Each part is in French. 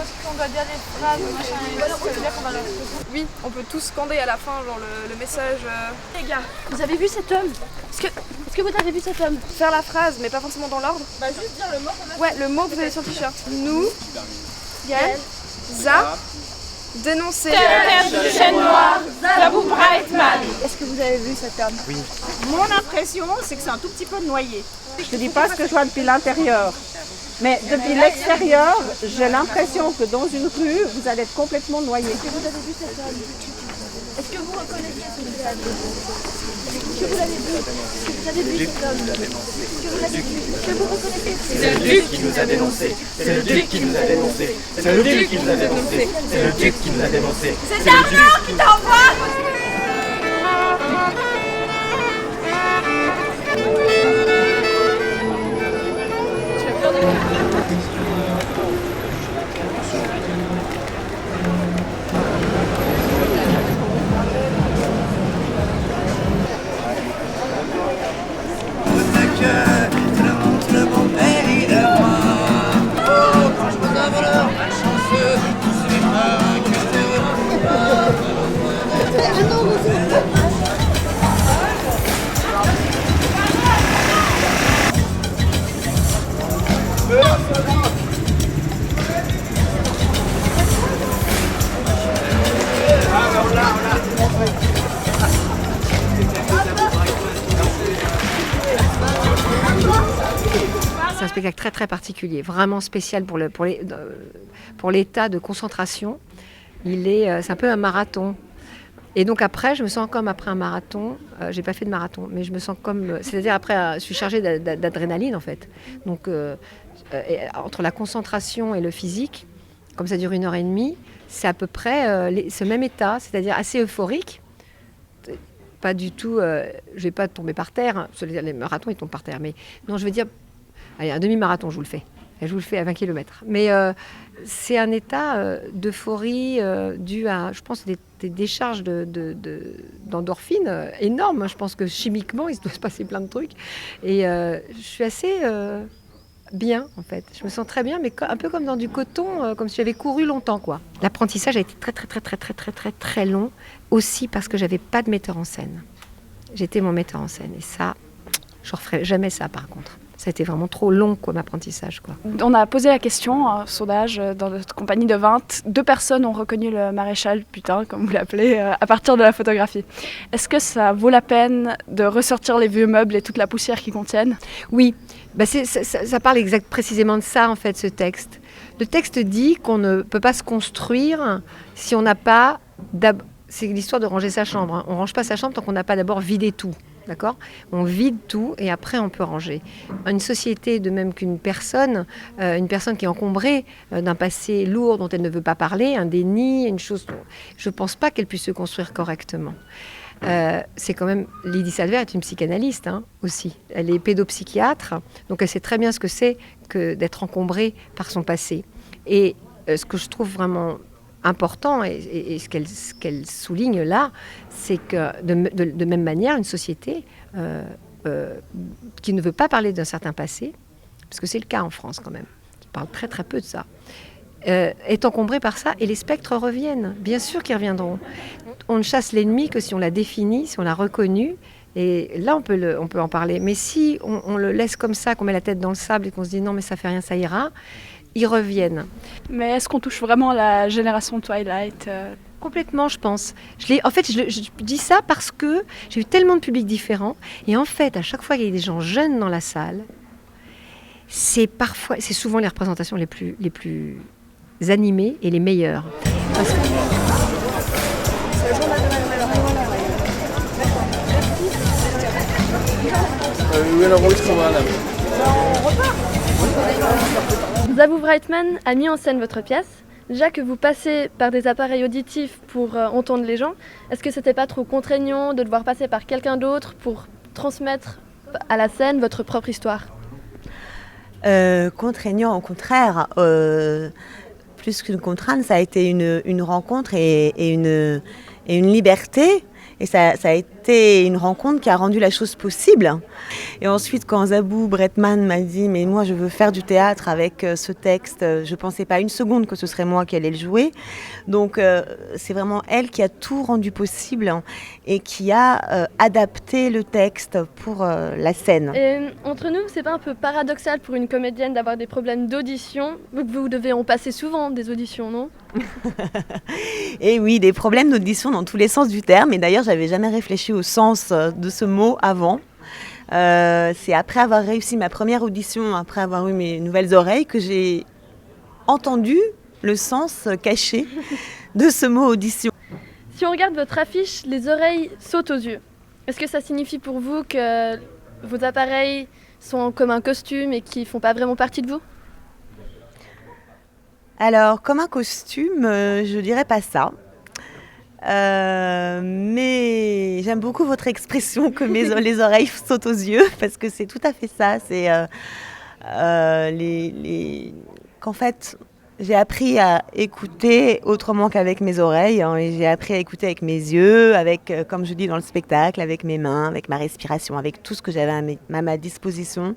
Est-ce qu'on doit dire les phrases, machin, ça veut dire qu'on va leur... Oui, on peut tous scander à la fin, genre le message... Les gars, vous avez vu cet homme? Est-ce que vous avez vu cet homme? Faire la phrase, mais pas forcément dans l'ordre. Bah juste dire le mot qu'on a. Ouais, le mot que vous avez sur le t-shirt. Nous, Gaël, Za, dénoncer. Chaîne noire, Zabou Brightman. Est-ce que vous avez vu cet homme? Oui. Mon impression, c'est que c'est un tout petit peu noyé. Je ne dis pas ce que je vois depuis l'intérieur. Mais depuis l'extérieur, j'ai l'impression que dans une rue, vous allez être complètement noyé. Est-ce que vous avez vu cet homme? Est-ce que vous reconnaissez ce visage? Est-ce que vous l'avez vu? Est-ce que vous avez vu cet homme? Est-ce que vous l'avez vu? Est-ce que vous reconnaissez? C'est le duc qui nous a dénoncés. C'est le duc qui nous a dénoncés. C'est le duc qui nous a dénoncés. C'est le duc qui nous a dénoncés. C'est Arnaud qui t'envoie! Le bon pays de moi. Oh, quand je me donne voleur, malchanceux, tous ces frères que C'est un spectacle très très particulier, vraiment spécial pour l'état de concentration. C'est un peu un marathon. Et donc après, je me sens comme après un marathon. J'ai pas fait de marathon, mais je me sens comme, c'est-à-dire après, je suis chargée d'adrénaline en fait. Donc entre la concentration et le physique, comme ça dure 1h30, c'est à peu près ce même état, c'est-à-dire assez euphorique. Pas du tout, je vais pas tomber par terre. Hein, les marathons ils tombent par terre, mais non, je veux dire. Allez, un demi-marathon, je vous le fais. Je vous le fais à 20 km. Mais c'est un état d'euphorie dû à, je pense, des décharges d'endorphines énormes. Je pense que chimiquement, il doit se passer plein de trucs. Et je suis assez bien, en fait. Je me sens très bien, mais un peu comme dans du coton, comme si j'avais couru longtemps, quoi. L'apprentissage a été très long, aussi parce que j'avais pas de metteur en scène. J'étais mon metteur en scène. Et ça, je referai jamais ça, par contre. Ça a été vraiment trop long comme apprentissage, quoi. On a posé la question, un sondage dans notre compagnie de 20. 2 personnes ont reconnu le maréchal, putain, comme vous l'appelez, à partir de la photographie. Est-ce que ça vaut la peine de ressortir les vieux meubles et toute la poussière qu'ils contiennent? Oui, ça parle précisément de ça, en fait, ce texte. Le texte dit qu'on ne peut pas se construire si on n'a pas... C'est l'histoire de ranger sa chambre. Hein. On ne range pas sa chambre tant qu'on n'a pas d'abord vidé tout. D'accord ? On vide tout et après on peut ranger. Une société, de même qu'une personne qui est encombrée d'un passé lourd dont elle ne veut pas parler, un déni, une chose, je ne pense pas qu'elle puisse se construire correctement. C'est quand même, Lydie Salver est une psychanalyste aussi. Elle est pédopsychiatre, donc elle sait très bien ce que c'est que d'être encombrée par son passé. Et ce que je trouve vraiment important et ce qu'elle souligne là, c'est que de même manière, une société qui ne veut pas parler d'un certain passé, parce que c'est le cas en France quand même, qui parle très très peu de ça, est encombrée par ça et les spectres reviennent. Bien sûr qu'ils reviendront. On ne chasse l'ennemi que si on l'a défini, si on l'a reconnu. Et là, on peut en parler. Mais si on le laisse comme ça, qu'on met la tête dans le sable et qu'on se dit non mais ça fait rien, ça ira, ils reviennent. Mais est-ce qu'on touche vraiment la génération Twilight Complètement, je pense. Je dis ça parce que j'ai eu tellement de publics différents. Et en fait, à chaque fois qu'il y a des gens jeunes dans la salle, c'est souvent les représentations les plus animées et les meilleures. Parce que... Zabou Brightman a mis en scène votre pièce. Déjà que vous passez par des appareils auditifs pour entendre les gens, est-ce que c'était pas trop contraignant de devoir passer par quelqu'un d'autre pour transmettre à la scène votre propre histoire? Contraignant, au contraire. Plus qu'une contrainte, ça a été une rencontre et une liberté. Et ça a été été une rencontre qui a rendu la chose possible. Et ensuite, quand Zabou Breitman m'a dit « mais moi je veux faire du théâtre avec ce texte », je ne pensais pas une seconde que ce serait moi qui allais le jouer. Donc c'est vraiment elle qui a tout rendu possible et qui a adapté le texte pour la scène. Et entre nous, c'est pas un peu paradoxal pour une comédienne d'avoir des problèmes d'audition? Vous devez en passer souvent des auditions, non? Et oui, des problèmes d'audition dans tous les sens du terme. Et d'ailleurs, j'avais jamais réfléchi au sens de ce mot avant. C'est après avoir réussi ma première audition, après avoir eu mes nouvelles oreilles, que j'ai entendu le sens caché de ce mot audition. Si on regarde votre affiche, les oreilles sautent aux yeux. Est-ce que ça signifie pour vous que vos appareils sont comme un costume et qui ne font pas vraiment partie de vous? Alors, comme un costume, je dirais pas ça. Mais j'aime beaucoup votre expression que les oreilles sautent aux yeux, parce que c'est tout à fait ça. C'est qu'en fait, j'ai appris à écouter autrement qu'avec mes oreilles, hein, et j'ai appris à écouter avec mes yeux, avec, comme je dis dans le spectacle, avec mes mains, avec ma respiration, avec tout ce que j'avais à ma disposition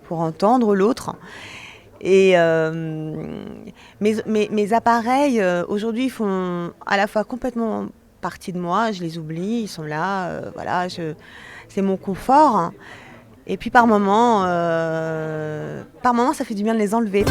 pour entendre l'autre. Et mes appareils, aujourd'hui, font à la fois complètement partie de moi, je les oublie, ils sont là, voilà, c'est mon confort. Hein. Et puis par moments, ça fait du bien de les enlever.